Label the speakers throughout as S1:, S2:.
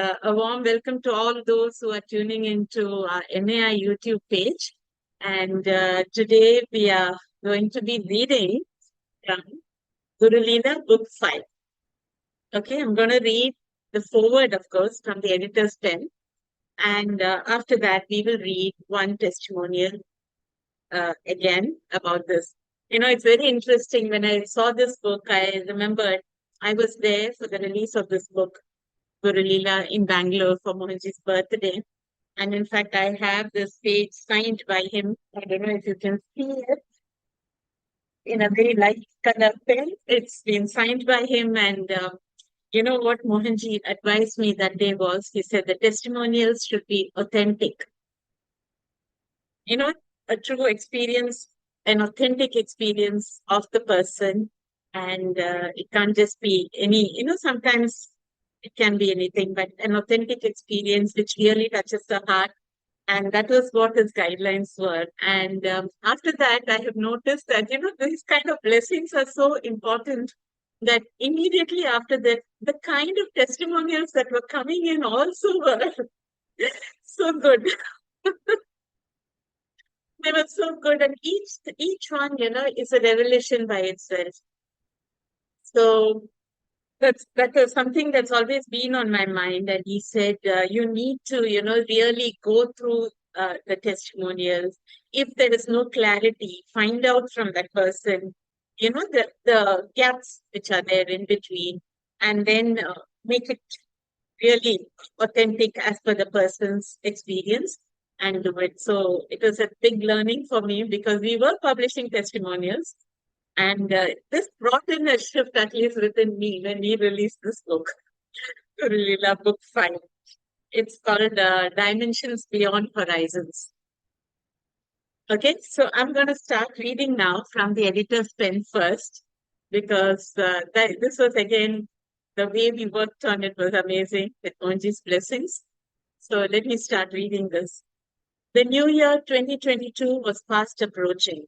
S1: A warm welcome to all those who are tuning into our MAI YouTube page. And today we are going to be reading from Guru Leela, Book 5. Okay, I'm going to read the foreword, of course, from the editor's pen. And after that, we will read one testimonial again about this. It's very interesting. When I saw this book, I remembered I was there for the release of this book, Guru Leela, in Bangalore for Mohanji's birthday. And in fact, I have this page signed by him. I don't know if you can see it in a very light color pen. It's been signed by him. And you know what Mohanji advised me that day was, he said the testimonials should be authentic. A true experience, an authentic experience of the person. And it can't just be any, sometimes it can be anything, but an authentic experience which really touches the heart. And that was what his guidelines were. And after that, I have noticed that, these kind of blessings are so important that immediately after that, the kind of testimonials that were coming in also were so good. They were so good. And each one, is a revelation by itself. So that is something that's always been on my mind. And he said, you need to, really go through the testimonials. If there is no clarity, find out from that person, the gaps which are there in between, and then make it really authentic as per the person's experience and do it. So it was a big learning for me because we were publishing testimonials. And this brought in a shift, at least within me, when we released this book, Guru Leela, Book 5. It's called Dimensions Beyond Horizons. Okay, so I'm going to start reading now from the editor's pen first, because this was, again, the way we worked on it was amazing with Mohanji's blessings. So let me start reading this. The new year 2022 was fast approaching.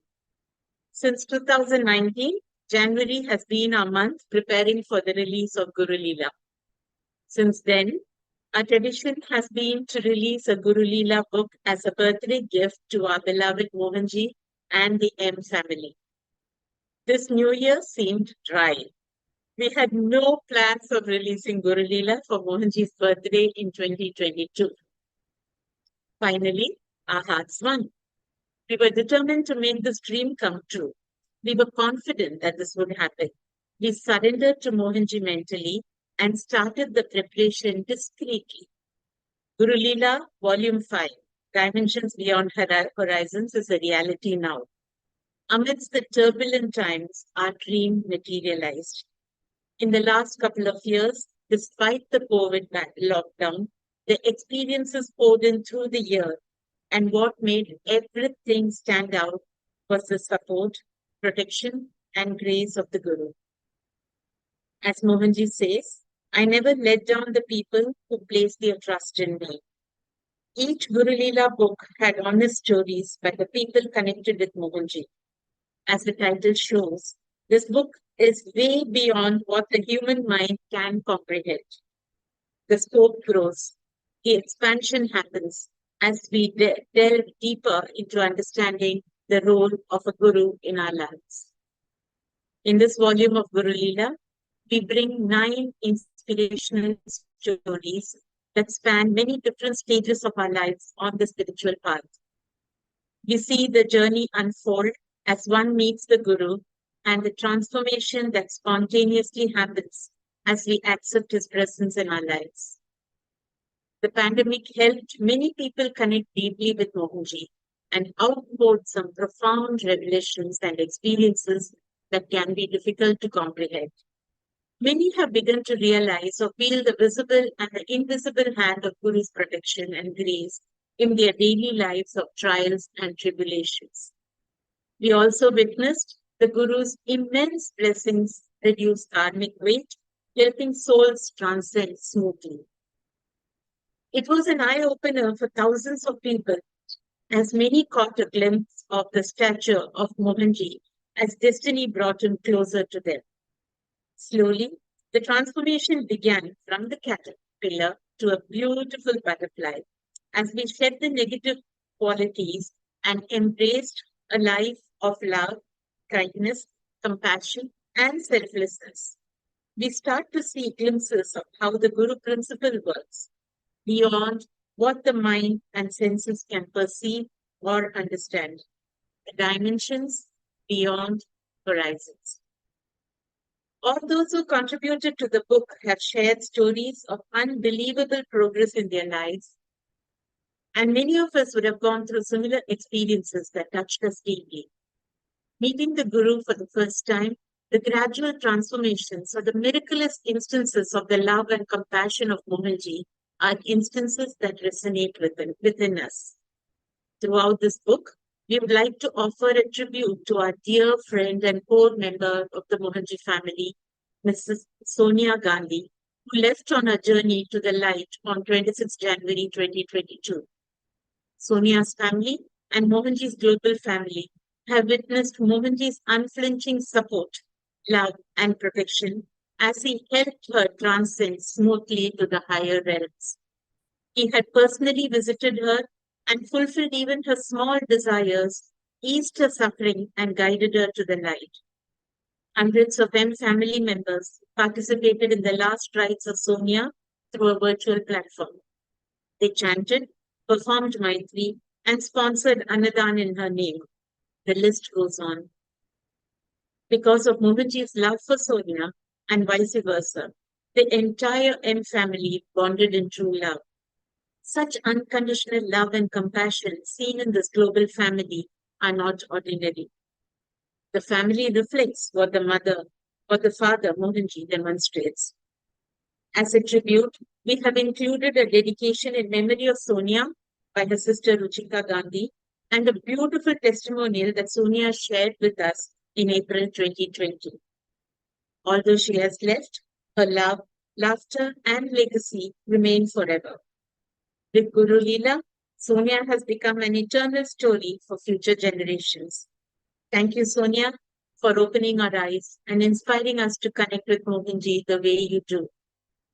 S1: Since 2019, January has been our month preparing for the release of Guru Leela. Since then, our tradition has been to release a Guru Leela book as a birthday gift to our beloved Mohanji and the M family. This new year seemed dry. We had no plans of releasing Guru Leela for Mohanji's birthday in 2022. Finally, our hearts won. We were determined to make this dream come true. We were confident that this would happen. We surrendered to Mohanji mentally and started the preparation discreetly. Guru Leela, Volume 5, Dimensions Beyond Horizons is a reality now. Amidst the turbulent times, our dream materialized. In the last couple of years, despite the COVID lockdown, the experiences poured in through the year. And what made everything stand out was the support, protection, and grace of the Guru. As Mohanji says, I never let down the people who placed their trust in me. Each Guru Leela book had honest stories by the people connected with Mohanji. As the title shows, this book is way beyond what the human mind can comprehend. The scope grows, the expansion happens, as we delve deeper into understanding the role of a guru in our lives. In this volume of Guru Leela, we bring 9 inspirational stories that span many different stages of our lives on the spiritual path. We see the journey unfold as one meets the Guru and the transformation that spontaneously happens as we accept his presence in our lives. The pandemic helped many people connect deeply with Mohanji and outpoured some profound revelations and experiences that can be difficult to comprehend. Many have begun to realize or feel the visible and the invisible hand of Guru's protection and grace in their daily lives of trials and tribulations. We also witnessed the Guru's immense blessings reduce karmic weight, helping souls transcend smoothly. It was an eye-opener for thousands of people, as many caught a glimpse of the stature of Mohanji as destiny brought him closer to them. Slowly, the transformation began from the caterpillar to a beautiful butterfly as we shed the negative qualities and embraced a life of love, kindness, compassion, and selflessness. We start to see glimpses of how the Guru principle works beyond what the mind and senses can perceive or understand, the dimensions beyond horizons. All those who contributed to the book have shared stories of unbelievable progress in their lives, and many of us would have gone through similar experiences that touched us deeply. Meeting the Guru for the first time, the gradual transformations or the miraculous instances of the love and compassion of Mohanji are instances that resonate within us. Throughout this book, we would like to offer a tribute to our dear friend and core member of the Mohanji family, Mrs. Sonia Gandhi, who left on her journey to the light on 26 January 2022. Sonia's family and Mohanji's global family have witnessed Mohanji's unflinching support, love, and protection as he helped her transcend smoothly to the higher realms. He had personally visited her and fulfilled even her small desires, eased her suffering, and guided her to the light. Hundreds of M family members participated in the last rites of Sonia through a virtual platform. They chanted, performed Maitri, and sponsored Anadan in her name. The list goes on. Because of Mohanji's love for Sonia and vice versa, the entire M family bonded in true love. Such unconditional love and compassion seen in this global family are not ordinary. The family reflects what the father Mohanji demonstrates. As a tribute, we have included a dedication in memory of Sonia by her sister Ruchika Gandhi and a beautiful testimonial that Sonia shared with us in April 2020. Although she has left, her love, laughter, and legacy remain forever. With Guru Leela, Sonia has become an eternal story for future generations. Thank you, Sonia, for opening our eyes and inspiring us to connect with Mohanji the way you do,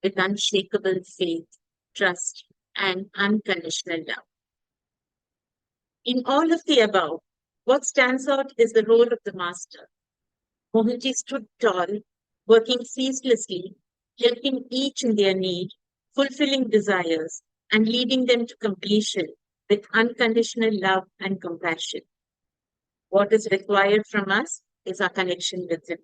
S1: with unshakable faith, trust, and unconditional love. In all of the above, what stands out is the role of the master. Mohanji stood tall, working ceaselessly, helping each in their need, fulfilling desires, and leading them to completion with unconditional love and compassion. What is required from us is our connection with Him.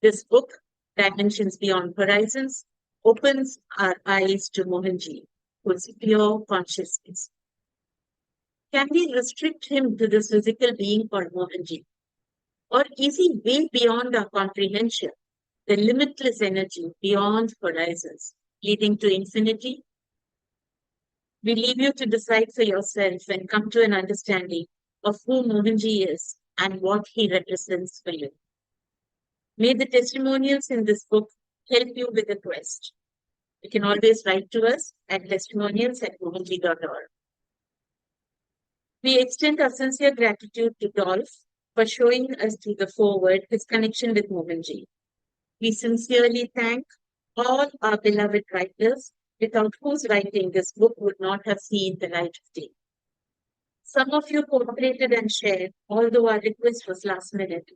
S1: This book, Dimensions Beyond Horizons, opens our eyes to Mohanji, who is pure consciousness. Can we restrict him to this physical being called Mohanji? Or is he way beyond our comprehension, the limitless energy beyond horizons, leading to infinity? We leave you to decide for yourself and come to an understanding of who Mohanji is and what he represents for you. May the testimonials in this book help you with the quest. You can always write to us at testimonials@mohanji.org. We extend our sincere gratitude to Dolph for showing us through the foreword his connection with Mohanji. We sincerely thank all our beloved writers, without whose writing this book would not have seen the light of day. Some of you cooperated and shared, although our request was last minute.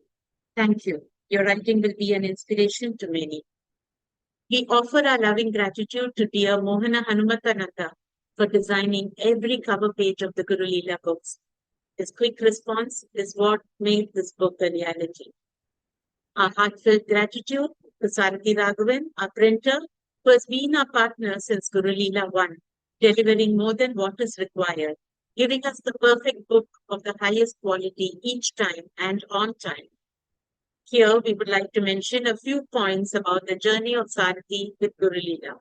S1: Thank you. Your writing will be an inspiration to many. We offer our loving gratitude to dear Mohana Hanumatananda for designing every cover page of the Guru Leela books. His quick response is what made this book a reality. Our heartfelt gratitude to Sarathi Raghavan, our printer, who has been our partner since Guru Leela 1, delivering more than what is required, giving us the perfect book of the highest quality each time and on time. Here, we would like to mention a few points about the journey of Sarathi with Guru Leela.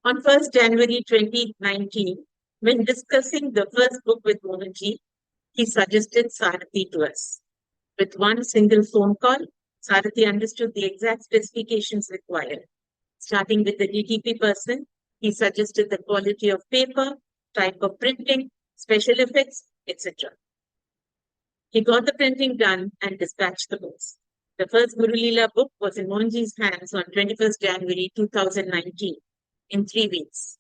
S1: On 1st January 2019, when discussing the first book with Mohanji, he suggested Sarathi to us. With one single phone call, Sarathi understood the exact specifications required. Starting with the DTP person, he suggested the quality of paper, type of printing, special effects, etc. He got the printing done and dispatched the books. The first Guru Leela book was in Mohanji's hands on 21st January 2019. in 3 weeks.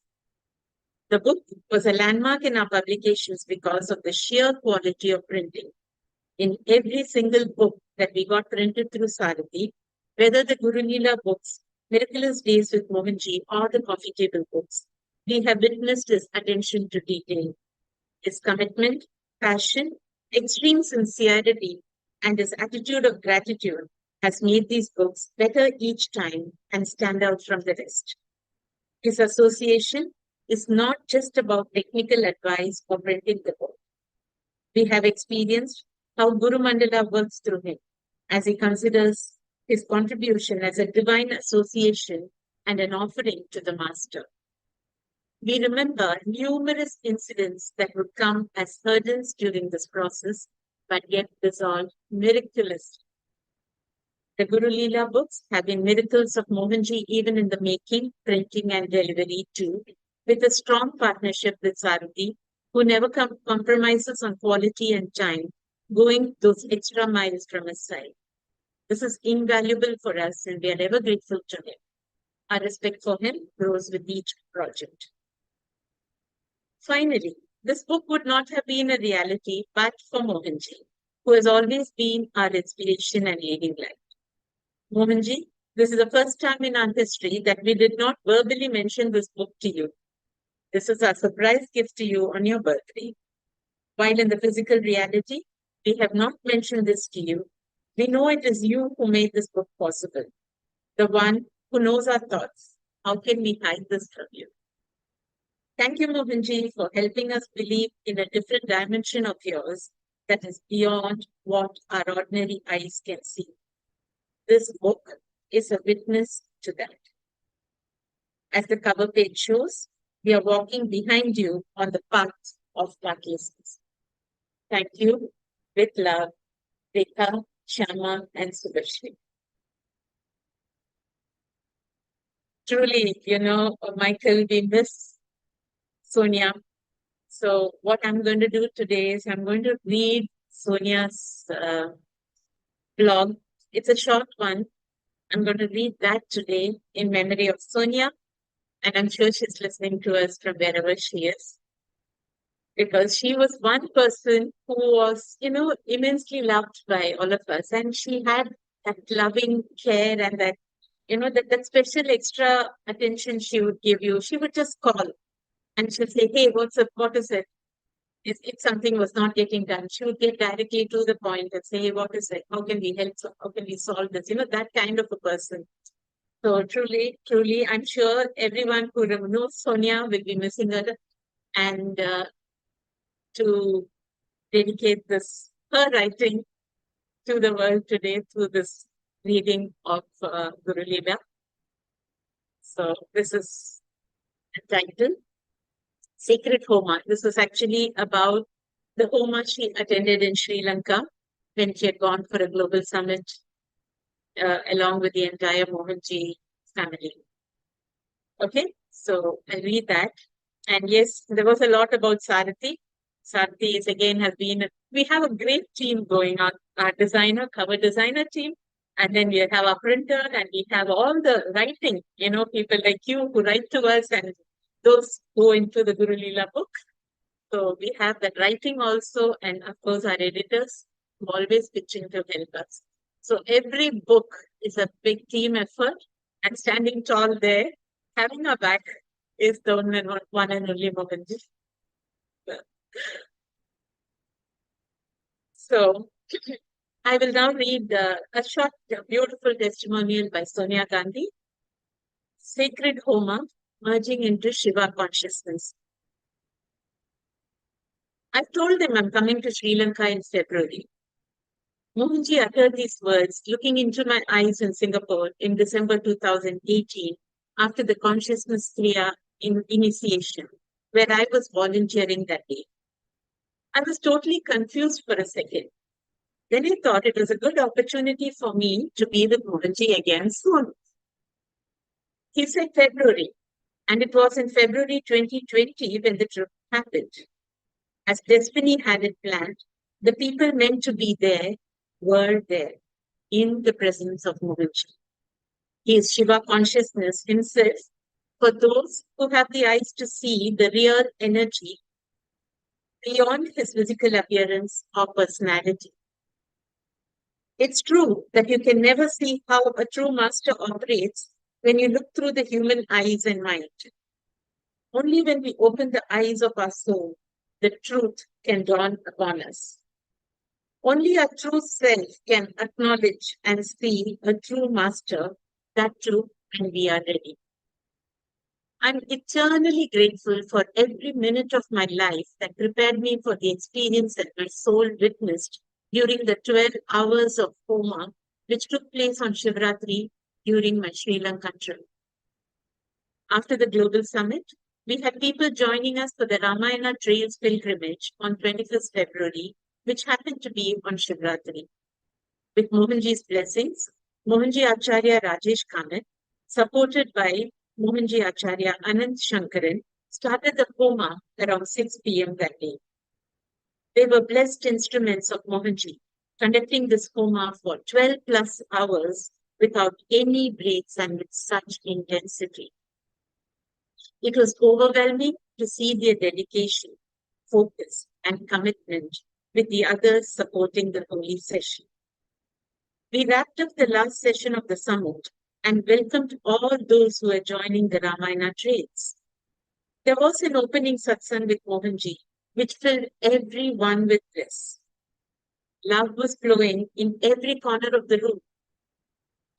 S1: The book was a landmark in our publications because of the sheer quality of printing. In every single book that we got printed through Sarathi, whether the Guru Leela books, Miraculous Days with Mohanji, or the coffee table books, we have witnessed his attention to detail, his commitment, passion, extreme sincerity, and his attitude of gratitude has made these books better each time and stand out from the rest. His association is not just about technical advice or printing the book. We have experienced how Guru Mandala works through him as he considers his contribution as a divine association and an offering to the Master. We remember numerous incidents that would come as hurdles during this process, but yet resolved miraculously. The Guru Leela books have been miracles of Mohanji even in the making, printing, and delivery too, with a strong partnership with Sarathi, who never compromises on quality and time, going those extra miles from his side. This is invaluable for us, and we are ever grateful to him. Our respect for him grows with each project. Finally, this book would not have been a reality but for Mohanji, who has always been our inspiration and leading light. Mohanji, this is the first time in our history that we did not verbally mention this book to you. This is our surprise gift to you on your birthday. While in the physical reality, we have not mentioned this to you, we know it is you who made this book possible, the one who knows our thoughts. How can we hide this from you? Thank you, Mohanji, for helping us believe in a different dimension of yours that is beyond what our ordinary eyes can see. This book is a witness to that. As the cover page shows, we are walking behind you on the path of darkness. Thank you. With love, Rekha, Shama, and Subhashri. Truly, Michael, we miss Sonia. So what I'm going to do today is I'm going to read Sonia's blog. It's a short one. I'm going to read that today in memory of Sonia. And I'm sure she's listening to us from wherever she is. Because she was one person who was, immensely loved by all of us. And she had that loving care and that, that special extra attention she would give you. She would just call and she'll say, hey, what is it? If something was not getting done, she would get directly to the point and say, hey, what is it? How can we help? How can we solve this? That kind of a person. So truly, truly, I'm sure everyone who knows Sonia will be missing her. And to dedicate her writing to the world today through this reading of Guru Leela. So this is entitled Sacred Homa. This was actually about the Homa she attended in Sri Lanka when she had gone for a global summit along with the entire Mohanji family. Okay, so I'll read that. And yes, there was a lot about Sarathi. Sarathi is again we have a great team going on, our cover designer team. And then we have our printer and we have all the writing, people like you who write to us and those go into the Guru Leela book. So we have that writing also, and of course our editors who always pitching to help us. So every book is a big team effort, and standing tall there, having our back is the one and only Mohanji. So I will now read a short, beautiful testimonial by Sonia Gandhi. Sacred Homa, merging into Shiva consciousness. I've told them I'm coming to Sri Lanka in February. Mohanji uttered these words looking into my eyes in Singapore in December 2018 after the consciousness Kriya initiation, where I was volunteering that day. I was totally confused for a second. Then I thought it was a good opportunity for me to be with Mohanji again soon. He said February, and it was in February 2020 when the trip happened. As destiny had it planned, the people meant to be there were there in the presence of Mohanji. He is Shiva consciousness himself, For those who have the eyes to see the real energy beyond his physical appearance or personality. It's true that you can never see how a true master operates when you look through the human eyes and mind. Only when we open the eyes of our soul, the truth can dawn upon us. Only our true self can acknowledge and see a true master, that too when we are ready. I'm eternally grateful for every minute of my life that prepared me for the experience that my soul witnessed during the 12 hours of coma which took place on Shivratri during my Sri Lankan trip. After the global summit, we had people joining us for the Ramayana Trails pilgrimage on 21st February, which happened to be on Shivratri. With Mohanji's blessings, Mohanji Acharya Rajesh Khanat, supported by Mohanji Acharya Anand Shankaran, started the Homa around 6 p.m. that day. They were blessed instruments of Mohanji, conducting this Homa for 12 plus hours without any breaks and with such intensity. It was overwhelming to see their dedication, focus, and commitment with the others supporting the holy session. We wrapped up the last session of the summit and welcomed all those who are joining the Ramayana trails. There was an opening satsang with Mohanji, which filled everyone with bliss. Love was flowing in every corner of the room.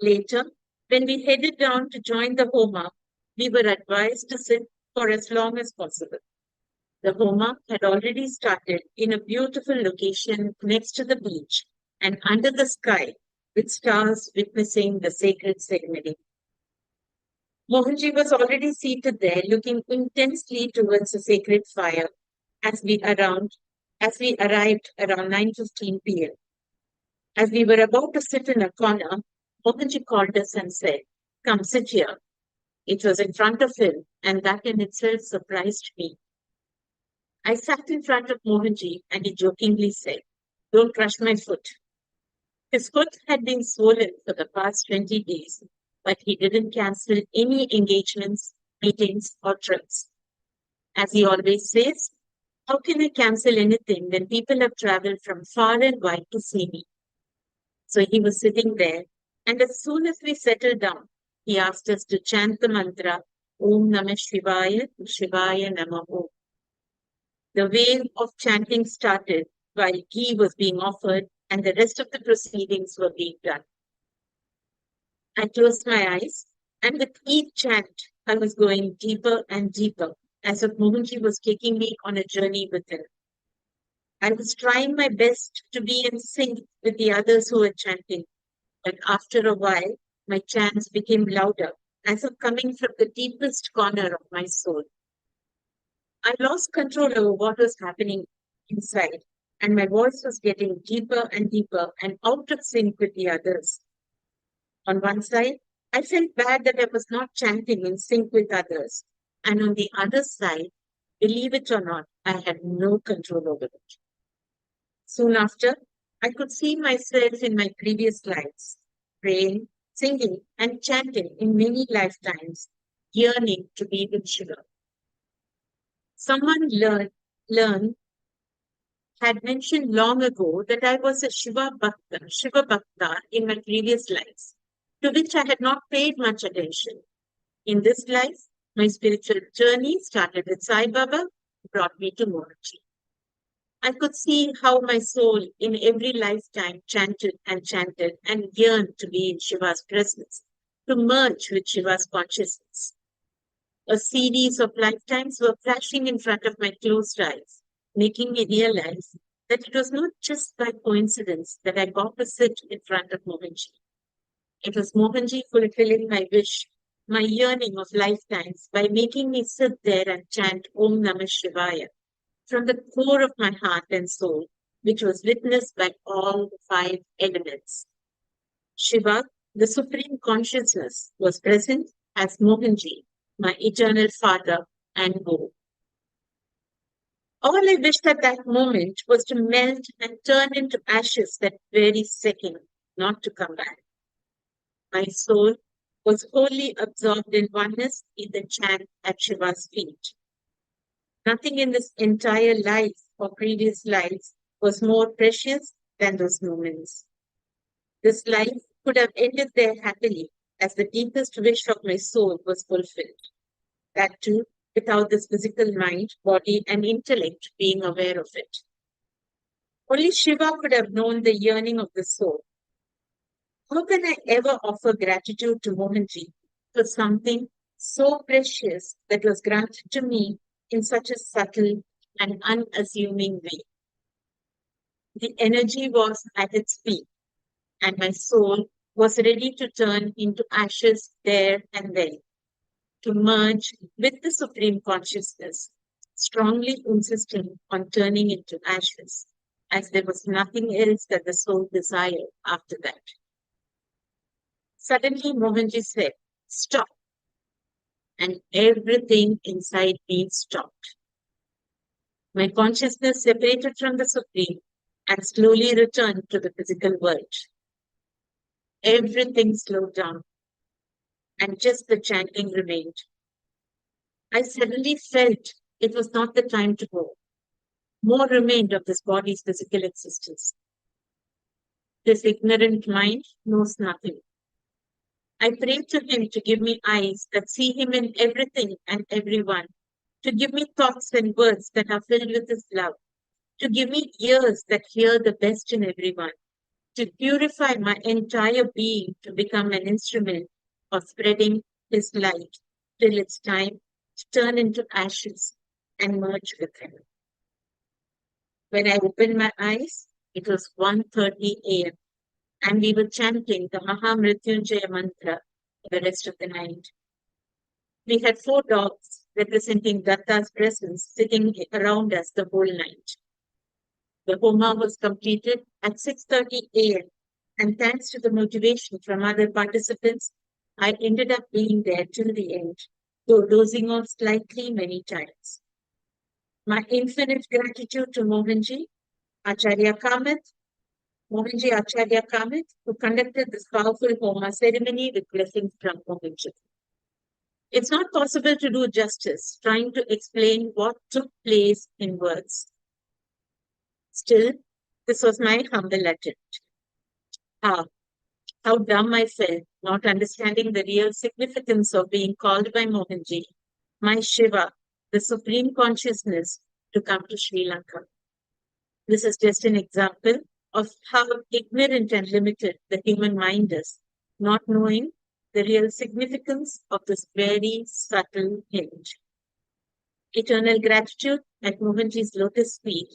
S1: Later, when we headed down to join the Homa, we were advised to sit for as long as possible. The Homa had already started in a beautiful location next to the beach and under the sky, with stars witnessing the sacred ceremony. Mohanji was already seated there, looking intensely towards the sacred fire as as we arrived around 9:15 p.m. As we were about to sit in a corner, Mohanji called us and said, "Come sit here." It was in front of him, and that in itself surprised me. I sat in front of Mohanji and he jokingly said, "Don't crush my foot." His foot had been swollen for the past 20 days, but he didn't cancel any engagements, meetings, or trips. As he always says, how can I cancel anything when people have traveled from far and wide to see me? So he was sitting there, and as soon as we settled down, he asked us to chant the mantra, Om Namah Shivaya, Shivaya Namaho. The wave of chanting started while ghee was being offered and the rest of the proceedings were being done. I closed my eyes, and with each chant, I was going deeper and deeper, as if Mohanji was taking me on a journey with him. I was trying my best to be in sync with the others who were chanting, but after a while, my chants became louder, as if coming from the deepest corner of my soul. I lost control over what was happening inside, and my voice was getting deeper and deeper and out of sync with the others. On one side, I felt bad that I was not chanting in sync with others, and on the other side, believe it or not, I had no control over it. Soon after, I could see myself in my previous lives, praying, singing, and chanting in many lifetimes, yearning to be with Shiva. Someone learned had mentioned long ago that I was a Shiva Bhakta in my previous lives, to which I had not paid much attention. In this life, my spiritual journey started with Sai Baba, brought me to Mohanji. I could see how my soul in every lifetime chanted and yearned to be in Shiva's presence, to merge with Shiva's consciousness. A series of lifetimes were flashing in front of my closed eyes, making me realize that it was not just by coincidence that I got to sit in front of Mohanji. It was Mohanji fulfilling my wish, my yearning of lifetimes by making me sit there and chant Om Namah Shivaya from the core of my heart and soul, which was witnessed by all the five elements. Shiva, the Supreme Consciousness, was present as Mohanji, my eternal Father and Guru. All I wished at that moment was to melt and turn into ashes that very second, not to come back. My soul was wholly absorbed in oneness in the chant at Shiva's feet. Nothing in this entire life or previous lives was more precious than those moments. This life could have ended there happily, as the deepest wish of my soul was fulfilled. That too, without this physical mind, body, and intellect being aware of it. Only Shiva could have known the yearning of the soul. How can I ever offer gratitude to Mohanji for something so precious that was granted to me in such a subtle and unassuming way? The energy was at its peak, and my soul was ready to turn into ashes there and then, to merge with the Supreme Consciousness, strongly insisting on turning into ashes, as there was nothing else that the soul desired after that. Suddenly, Mohanji said, "Stop," and everything inside me stopped. My consciousness separated from the Supreme and slowly returned to the physical world. Everything slowed down, and just the chanting remained. I suddenly felt it was not the time to go. More remained of this body's physical existence. This ignorant mind knows nothing. I prayed to him to give me eyes that see him in everything and everyone, to give me thoughts and words that are filled with his love, to give me ears that hear the best in everyone, to purify my entire being to become an instrument of spreading his light till it's time to turn into ashes and merge with him. When I opened my eyes, it was 1:30 a.m. and we were chanting the Mahamrityunjaya mantra for the rest of the night. We had 4 dogs representing Datta's presence sitting around us the whole night. The Homa was completed at 6:30 a.m. and thanks to the motivation from other participants, I ended up being there till the end, though dozing off slightly many times. My infinite gratitude to Acharya Kamath, Mohanji Acharya Kamath, who conducted this powerful Homa ceremony with blessings from Mohanji. It's not possible to do justice trying to explain what took place in words. Still, this was my humble attempt. Ah, how dumb I felt, not understanding the real significance of being called by Mohanji, my Shiva, the Supreme Consciousness, to come to Sri Lanka. This is just an example of how ignorant and limited the human mind is, not knowing the real significance of this very subtle hint. Eternal gratitude at Mohanji's lotus feet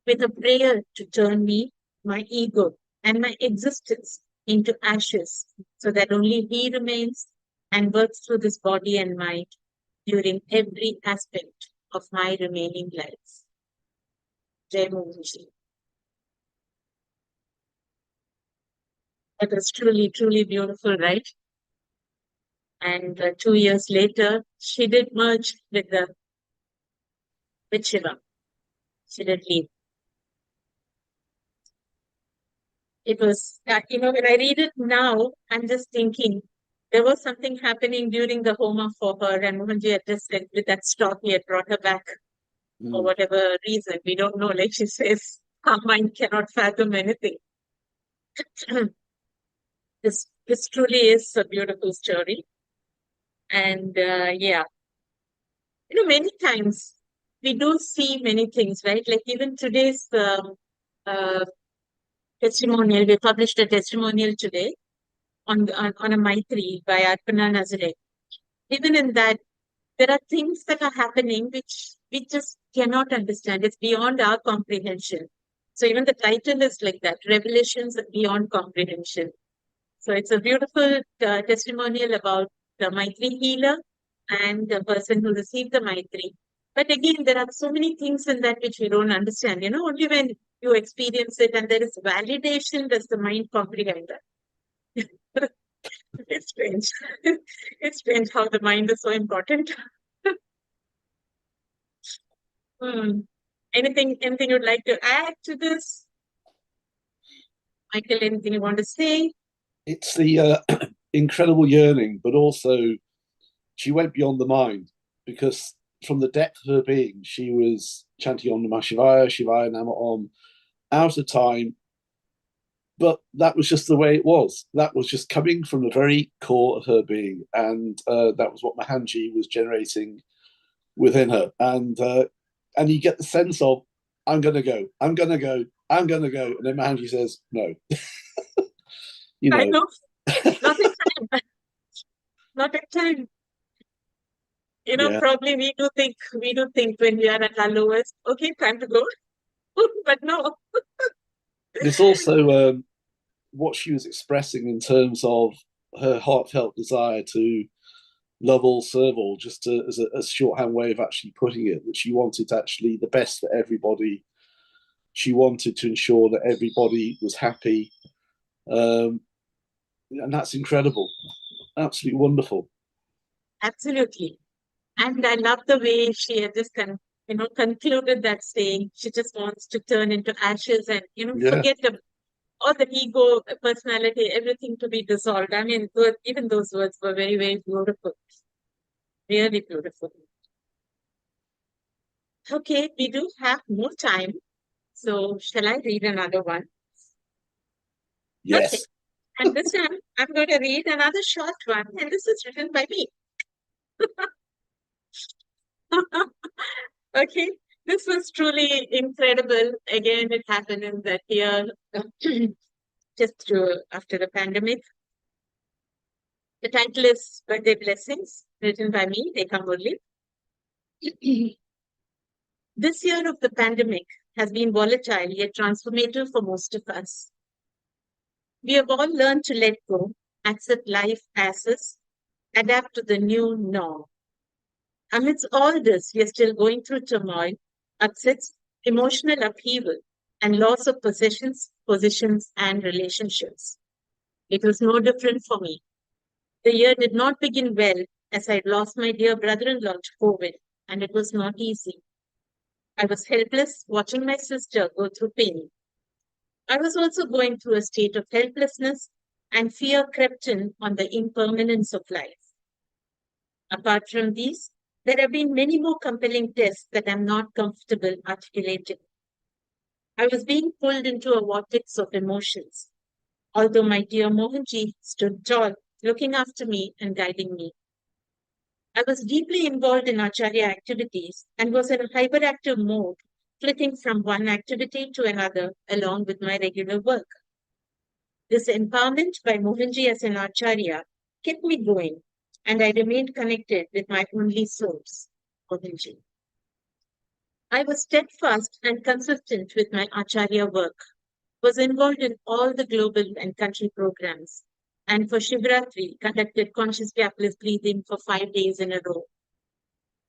S1: with a prayer to turn me, my ego, and my existence into ashes so that only he remains and works through this body and mind during every aspect of my remaining life. Jai Mohanji. That was truly, truly beautiful, right? And 2 years later, she did merge with Shiva. She did leave. It was, when I read it now, I'm just thinking there was something happening during the Homa for her, and Mohanji had just said with that stock, he had brought her back for whatever reason. We don't know. Like she says, our mind cannot fathom anything. This truly is a beautiful story. And yeah, many times we do see many things, right? Like even today's uh, testimonial, we published a testimonial today on a Maitri by Arpana Nazare. Even in that, there are things that are happening which we just cannot understand. It's beyond our comprehension. So even the title is like that, Revelations Beyond Comprehension. So it's a beautiful testimonial about the Maitri healer and the person who received the Maitri. But again, there are so many things in that which we don't understand. Only when you experience it and there is validation does the mind comprehend that. It's strange. It's strange how the mind is so important. Hmm. Anything you'd like to add to this? Michael, anything you want to say?
S2: It's the incredible yearning, but also she went beyond the mind because from the depth of her being, she was chanting Om Namah Shivaya, Shivaya Nama Om, out of time. But that was just the way it was. That was just coming from the very core of her being, and that was what Mohanji was generating within her. And you get the sense of, I'm gonna go, I'm gonna go, I'm gonna go, and then Mohanji says, no, you
S1: I
S2: know,
S1: know, not in time, not in time.
S2: yeah.
S1: Probably we do think when we are at our lowest, okay, time to go. But no.
S2: There's also what she was expressing in terms of her heartfelt desire to love all, serve all, just as a shorthand way of actually putting it, that she wanted actually the best for everybody. She wanted to ensure that everybody was happy. Um, and that's incredible. Absolutely wonderful.
S1: Absolutely. And I love the way she had just concluded that saying she just wants to turn into ashes and,
S2: Yeah.
S1: forget all the ego, personality, everything to be dissolved. I mean, even those words were very, very beautiful. Really beautiful. Okay, we do have more time. So shall I read another one? Okay.
S2: Yes.
S1: And this time I'm going to read another short one. And this is written by me. Okay. This was truly incredible. Again, it happened in that year, just after the pandemic. The title is Birthday Blessings, written by me, Rekha Murli. This year of the pandemic has been volatile yet transformative for most of us. We have all learned to let go, accept life as is, adapt to the new norm. Amidst all this, we are still going through turmoil, upsets, emotional upheaval, and loss of possessions, positions, and relationships. It was no different for me. The year did not begin well as I lost my dear brother-in-law to COVID, and it was not easy. I was helpless watching my sister go through pain. I was also going through a state of helplessness, and fear crept in on the impermanence of life. Apart from these, there have been many more compelling tests that I'm not comfortable articulating. I was being pulled into a vortex of emotions, although my dear Mohanji stood tall, looking after me and guiding me. I was deeply involved in Acharya activities and was in a hyperactive mode, flitting from one activity to another along with my regular work. This empowerment by Mohanji as an Acharya kept me going, and I remained connected with my only source, Mohanji. I was steadfast and consistent with my Acharya work, was involved in all the global and country programs, and for Shivratri conducted conscious gapless breathing for 5 days in a row.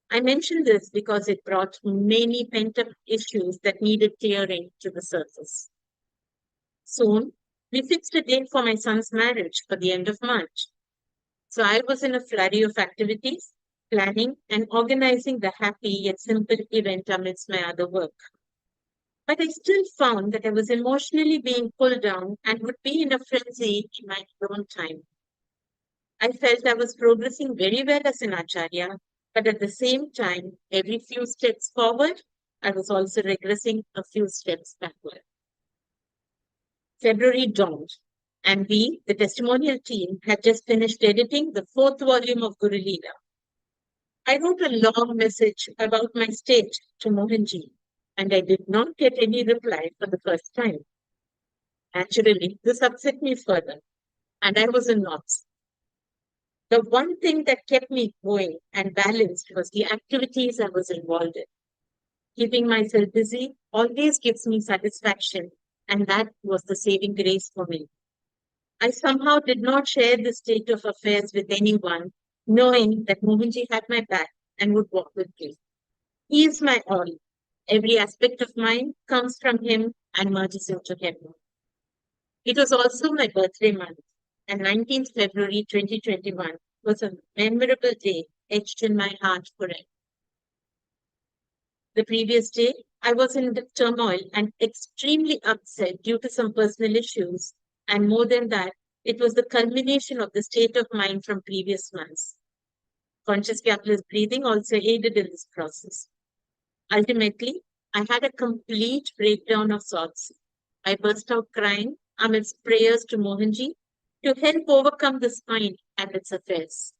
S1: I mention this because it brought many pent-up issues that needed clearing to the surface. Soon, we fixed a date for my son's marriage for the end of March. So I was in a flurry of activities, planning and organizing the happy yet simple event amidst my other work. But I still found that I was emotionally being pulled down and would be in a frenzy in my own time. I felt I was progressing very well as an acharya, but at the same time, every few steps forward, I was also regressing a few steps backward. February dawned, and we, the testimonial team, had just finished editing the fourth volume of Guru Leela. I wrote a long message about my state to Mohanji, and I did not get any reply for the first time. Naturally, this upset me further, and I was in knots. The one thing that kept me going and balanced was the activities I was involved in. Keeping myself busy always gives me satisfaction, and that was the saving grace for me. I somehow did not share the state of affairs with anyone, knowing that Mohanji had my back and would walk with me. He is my all. Every aspect of mine comes from him and merges into him. It was also my birthday month, and 19th February 2021 was a memorable day etched in my heart forever. The previous day, I was in turmoil and extremely upset due to some personal issues, and more than that, It was the culmination of the state of mind from previous months. Conscious capitalist breathing also aided in this process. Ultimately, I had a complete breakdown of sorts. I burst out crying amidst prayers to Mohanji to help overcome the spine and its affairs.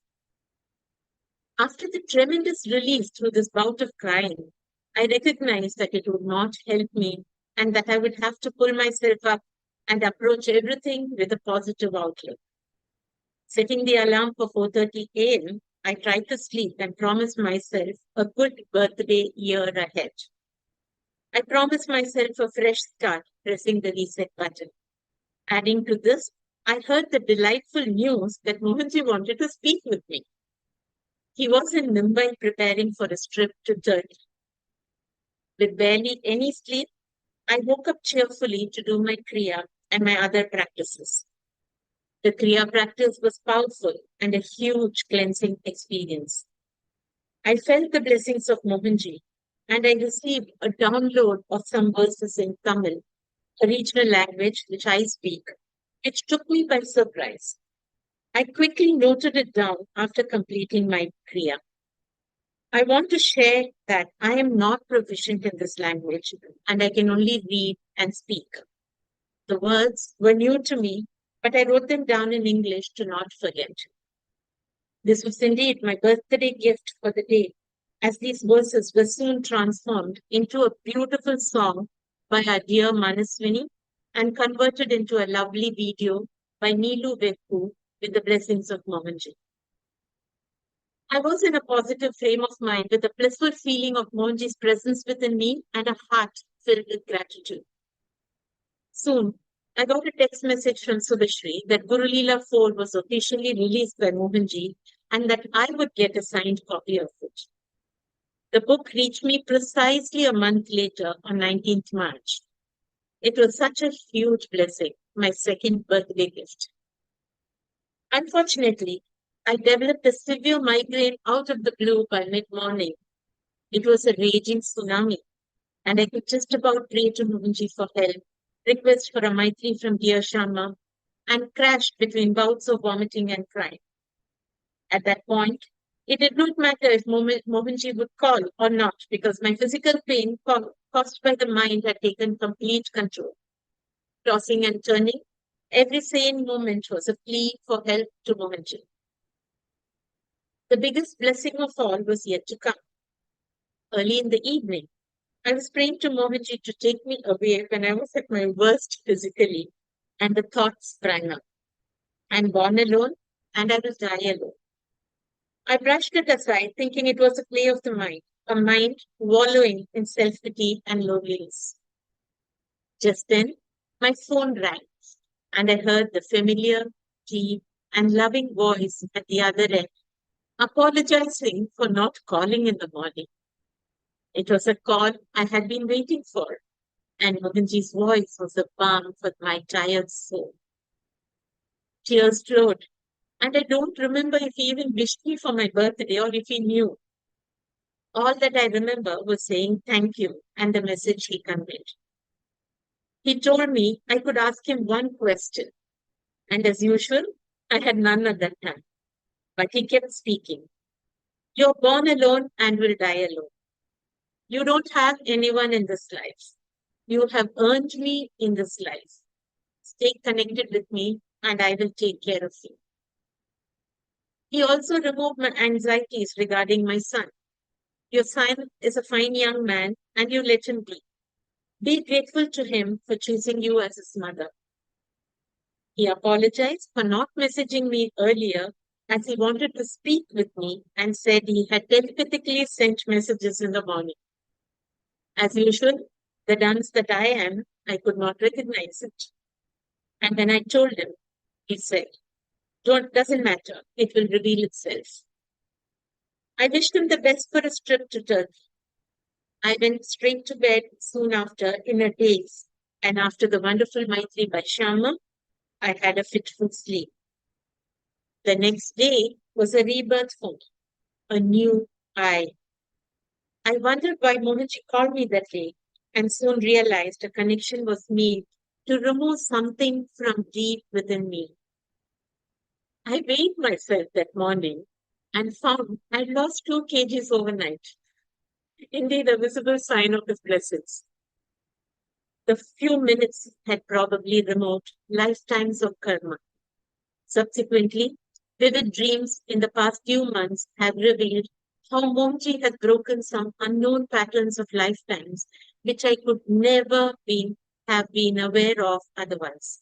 S1: After the tremendous relief through this bout of crying, I recognized that it would not help me and that I would have to pull myself up and approach everything with a positive outlook. Setting the alarm for 4:30 a.m., I tried to sleep and promised myself a good birthday year ahead. I promised myself a fresh start, pressing the reset button. Adding to this, I heard the delightful news that Mohanji wanted to speak with me. He was in Mumbai preparing for a trip to Turkey. With barely any sleep, I woke up cheerfully to do my Kriya and my other practices. The Kriya practice was powerful and a huge cleansing experience. I felt the blessings of Mohanji and I received a download of some verses in Tamil, a regional language which I speak, which took me by surprise. I quickly noted it down after completing my Kriya. I want to share that I am not proficient in this language and I can only read and speak. The words were new to me, but I wrote them down in English to not forget. This was indeed my birthday gift for the day, as these verses were soon transformed into a beautiful song by our dear Manaswini and converted into a lovely video by Neelu Vekku with the blessings of Mohanji. I was in a positive frame of mind with a blissful feeling of Mohanji's presence within me and a heart filled with gratitude. Soon, I got a text message from Subhashri that Guru Leela 4 was officially released by Mohanji and that I would get a signed copy of it. The book reached me precisely a month later on 19th March. It was such a huge blessing, my second birthday gift. Unfortunately, I developed a severe migraine out of the blue by mid-morning. It was a raging tsunami, and I could just about pray to Mohanji for help, request for a Maitri from dear Shama, and crashed between bouts of vomiting and crying. At that point, it did not matter if Mohanji would call or not, because my physical pain caused by the mind had taken complete control. Tossing and turning, every sane moment was a plea for help to Mohanji. The biggest blessing of all was yet to come. Early in the evening, I was praying to Mohanji to take me away when I was at my worst physically, and the thought sprang up. I'm born alone, and I will die alone. I brushed it aside, thinking it was a play of the mind, a mind wallowing in self-pity and loneliness. Just then, my phone rang, and I heard the familiar, deep, and loving voice at the other end, apologizing for not calling in the morning. It was a call I had been waiting for, and Mohanji's voice was a balm for my tired soul. Tears flowed, and I don't remember if he even wished me for my birthday or if he knew. All that I remember was saying thank you and the message he conveyed. He told me I could ask him one question, and as usual, I had none at that time. But he kept speaking. You're born alone and will die alone. You don't have anyone in this life. You have earned me in this life. Stay connected with me, and I will take care of you. He also removed my anxieties regarding my son. Your son is a fine young man, and you let him be. Be grateful to him for choosing you as his mother. He apologized for not messaging me earlier as he wanted to speak with me and said he had telepathically sent messages in the morning. As usual, the dunce that I am, I could not recognize it. And when I told him, he said, doesn't matter, it will reveal itself. I wished him the best for his trip to Turkey. I went straight to bed soon after in a daze, and after the wonderful Maitri by Shama, I had a fitful sleep. The next day was a rebirth for me, a new I. I wondered why Mohanji called me that day, and soon realized a connection was made to remove something from deep within me. I weighed myself that morning and found I'd lost 2 kgs overnight. Indeed, a visible sign of his blessings. The few minutes had probably removed lifetimes of karma. Subsequently, vivid dreams in the past few months have revealed how Momji has broken some unknown patterns of lifetimes which I could never have been aware of otherwise.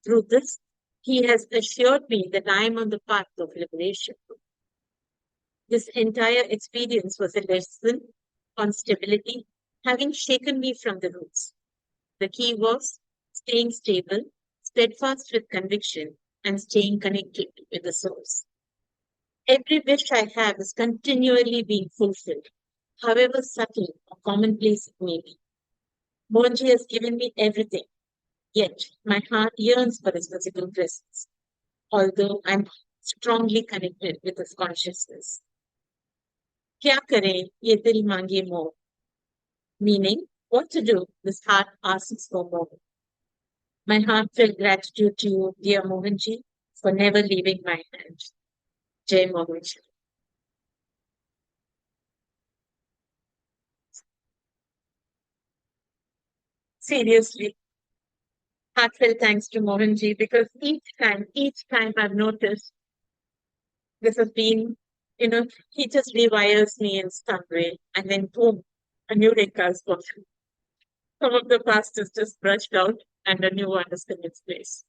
S1: Through this, he has assured me that I am on the path of liberation. This entire experience was a lesson on stability, having shaken me from the roots. The key was staying stable, steadfast with conviction, and staying connected with the source. Every wish I have is continually being fulfilled, however subtle or commonplace it may be. Mohanji has given me everything, yet my heart yearns for his physical presence, although I'm strongly connected with his consciousness. क्या करें ये दिल मांगे more, meaning what to do, this heart asks for more. My heartfelt gratitude to you, dear Mohanji, for never leaving my hand. Jai Mohanji. Seriously, heartfelt thanks to Mohanji because each time I've noticed this has been, he just rewires me in some way and then boom, a new Rekha is born. Some of the past is just brushed out and a new one is in its place.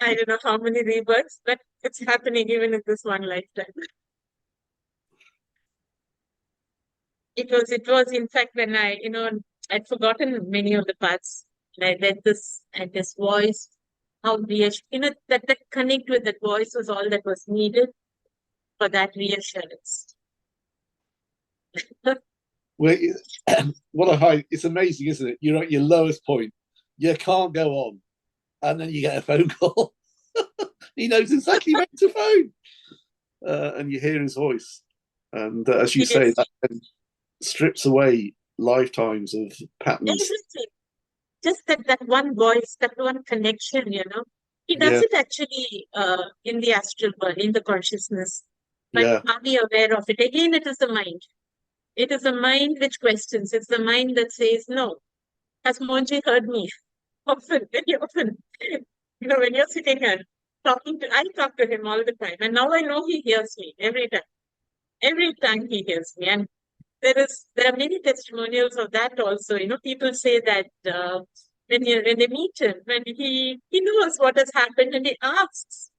S1: I don't know how many rebirths, but it's happening even in this one lifetime. It was in fact when I'd forgotten many of the parts. And I read this and this voice, how that connect with that voice was all that was needed for that reassurance.
S2: Well, what a high! It's amazing, isn't it? You're at your lowest point. You can't go on, and then you get a phone call. He knows exactly when to phone, and you hear his voice. And as you say,
S1: Seriously,
S2: that then strips away lifetimes of patterns.
S1: everything. Just that one voice, that one connection, He does
S2: Yeah,
S1: it actually in the astral world, in the consciousness. But
S2: yeah,
S1: are we aware of it? Again, it is the mind. It is the mind which questions. It's the mind that says, no. Has Monji heard me? Often, very often. When you're sitting and I talk to him all the time. And now I know he hears me every time. Every time he hears me. And there are many testimonials of that also. People say that when they meet him, when he knows what has happened and he asks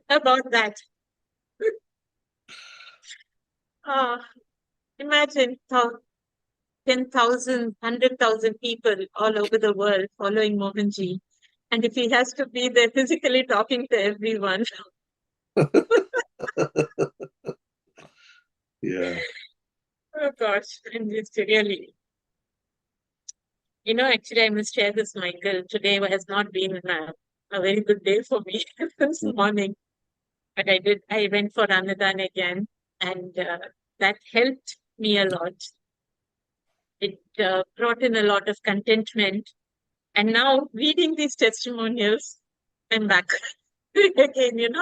S1: about that. Ah, imagine how 10,000, 100,000 people all over the world following Mohanji. And if he has to be there physically talking to everyone,
S2: yeah.
S1: oh gosh, and it's really, actually, I must share this, Michael. Today has not been a very good day for me this morning, but I went for Ramadan again, and that helped me a lot. It brought in a lot of contentment. And now reading these testimonials, I'm back again,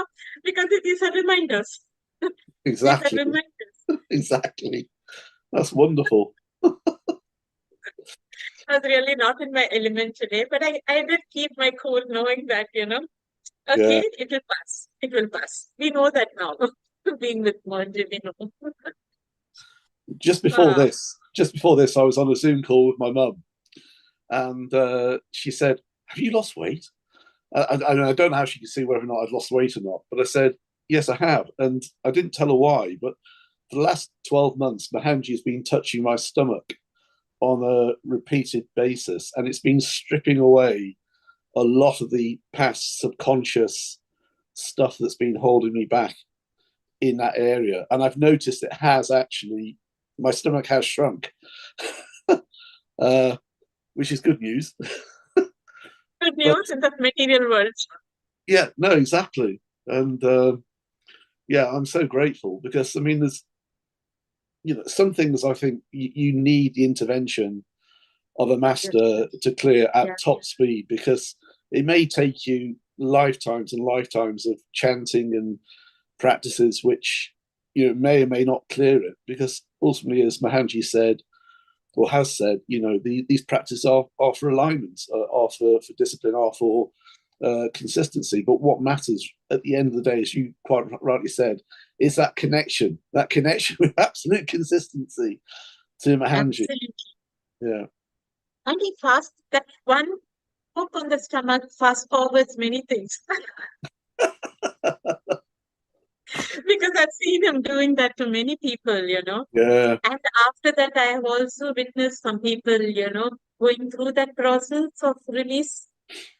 S1: because these are reminders. These are
S2: Exactly,
S1: reminders.
S2: exactly. That's wonderful.
S1: I was really not in my element today, but I did keep my cool knowing that, okay,
S2: Yeah.
S1: it will pass. It will pass. We know that now. Being with Monji, we know. Ah,
S2: Just before this, I was on a Zoom call with my mum, and she said, "Have you lost weight?" I don't know how she could see whether or not I'd lost weight or not, but I said, "Yes, I have," and I didn't tell her why. But for the last 12 months, Mohanji has been touching my stomach on a repeated basis, and it's been stripping away a lot of the past subconscious stuff that's been holding me back in that area. And I've noticed it has actually, my stomach has shrunk, uh, which is good news.
S1: good
S2: But
S1: news in the material world.
S2: yeah, no, exactly. And yeah, I'm so grateful because I mean, there's some things I think you need the intervention of a
S1: Yes,
S2: master to clear at
S1: yeah,
S2: top speed because it may take you lifetimes and lifetimes of chanting and practices which may or may not clear it, because ultimately, as Mohanji said or has said, these practices are for alignment, are for discipline, are for consistency. But what matters at the end of the day, as you quite rightly said, is that connection with absolute consistency to Mohanji.
S1: Absolutely.
S2: Yeah.
S1: And he fast, that one hook on the stomach fast forwards many things. Because I've seen him doing that to many people.
S2: Yeah.
S1: And after that, I have also witnessed some people, going through that process of release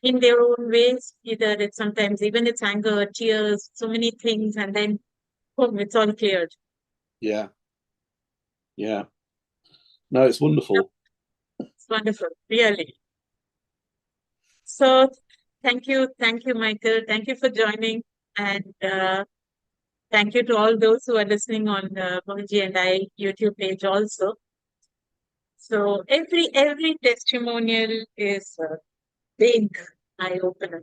S1: in their own ways. Either it's sometimes even it's anger, tears, so many things, and then boom, it's all cleared.
S2: Yeah. Yeah. No, it's wonderful.
S1: It's wonderful, really. So thank you, Michael. Thank you for joining, and thank you to all those who are listening on Mohanji and I YouTube page also. So every testimonial is a big eye opener.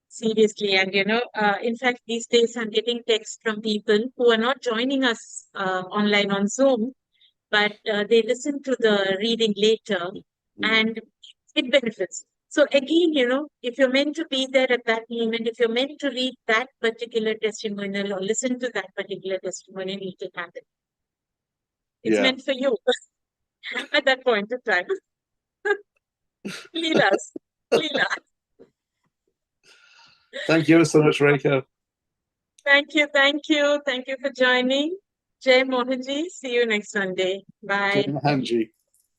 S1: Seriously, and in fact, these days I'm getting texts from people who are not joining us online on Zoom, but they listen to the reading later, and it benefits. So again, if you're meant to be there at that moment, if you're meant to read that particular testimonial or listen to that particular testimonial, it will happen. It's
S2: Yeah.
S1: meant for you at that point of time. Leela's. Leela.
S2: Thank you so much, Rekha.
S1: Thank you. Thank you for joining. Jai Mohanji. See you next Sunday. Bye.
S2: Mohanji.